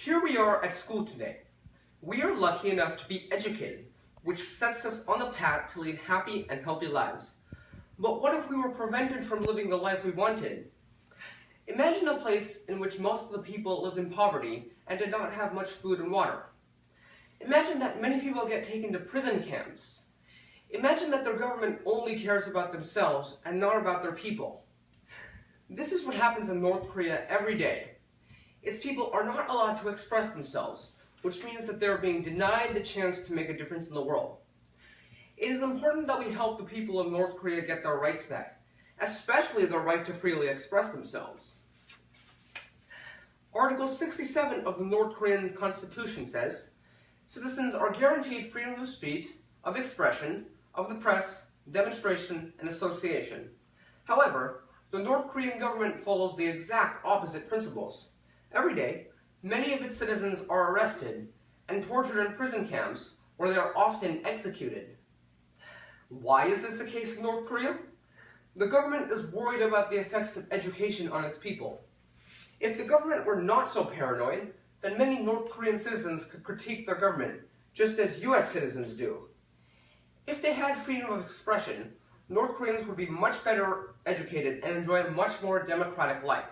Here we are at school today. We are lucky enough to be educated, which sets us on a path to lead happy and healthy lives. But what if we were prevented from living the life we wanted? Imagine a place in which most of the people lived in poverty and did not have much food and water. Imagine that many people get taken to prison camps. Imagine that their government only cares about themselves and not about their people. This is what happens in North Korea every day. Its people are not allowed to express themselves, which means that they are being denied the chance to make a difference in the world. It is important that we help the people of North Korea get their rights back, especially their right to freely express themselves. Article 67 of the North Korean Constitution says, citizens are guaranteed freedom of speech, of expression, of the press, demonstration, and association. However, the North Korean government follows the exact opposite principles. Every day, many of its citizens are arrested and tortured in prison camps where they are often executed. Why is this the case in North Korea? The government is worried about the effects of education on its people. If the government were not so paranoid, then many North Korean citizens could critique their government, just as US citizens do. If they had freedom of expression, North Koreans would be much better educated and enjoy a much more democratic life.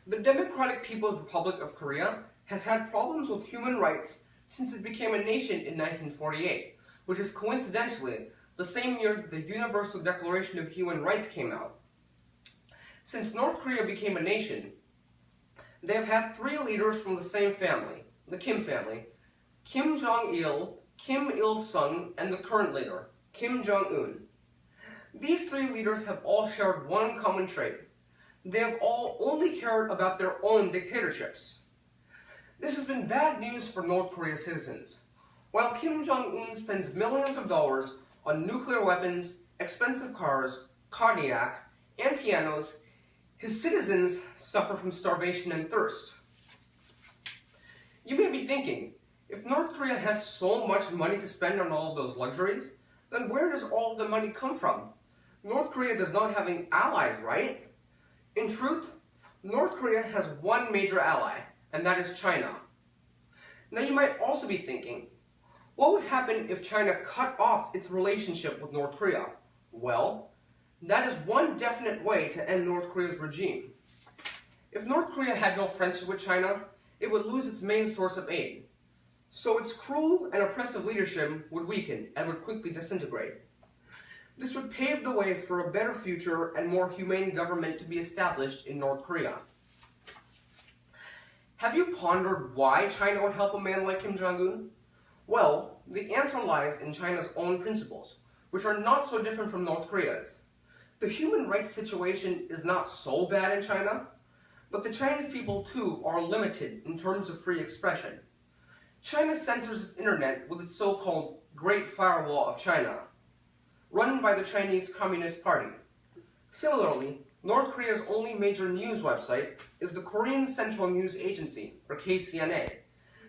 The Democratic People's Republic of Korea has had problems with human rights since it became a nation in 1948, which is coincidentally the same year that the Universal Declaration of Human Rights came out. Since North Korea became a nation, they have had three leaders from the same family, the Kim family: Kim Jong-il, Kim Il-sung, and the current leader, Kim Jong-un. These three leaders have all shared one common trait. They have all only cared about their own dictatorships. This has been bad news for North Korea citizens. While Kim Jong-un spends millions of dollars on nuclear weapons, expensive cars, cognac, and pianos, his citizens suffer from starvation and thirst. You may be thinking, if North Korea has so much money to spend on all of those luxuries, then where does all of the money come from? North Korea does not have any allies, right? In truth, North Korea has one major ally, and that is China. Now you might also be thinking, what would happen if China cut off its relationship with North Korea? Well, that is one definite way to end North Korea's regime. If North Korea had no friendship with China, it would lose its main source of aid. So its cruel and oppressive leadership would weaken and would quickly disintegrate. This would pave the way for a better future and more humane government to be established in North Korea. Have you pondered why China would help a man like Kim Jong-un? Well, the answer lies in China's own principles, which are not so different from North Korea's. The human rights situation is not so bad in China, but the Chinese people too are limited in terms of free expression. China censors its internet with its so-called Great Firewall of China, run by the Chinese Communist Party. Similarly, North Korea's only major news website is the Korean Central News Agency, or KCNA.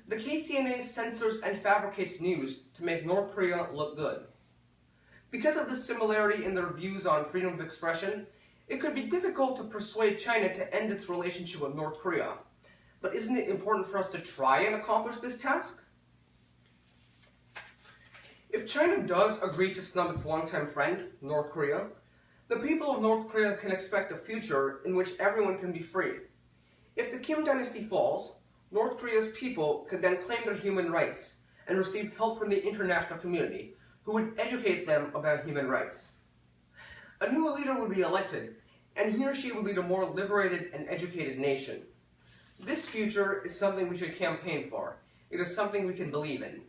The KCNA censors and fabricates news to make North Korea look good. Because of the similarity in their views on freedom of expression, it could be difficult to persuade China to end its relationship with North Korea. But isn't it important for us to try and accomplish this task? If China does agree to snub its longtime friend, North Korea, the people of North Korea can expect a future in which everyone can be free. If the Kim dynasty falls, North Korea's people could then claim their human rights and receive help from the international community, who would educate them about human rights. A new leader would be elected, and he or she would lead a more liberated and educated nation. This future is something we should campaign for. It is something we can believe in.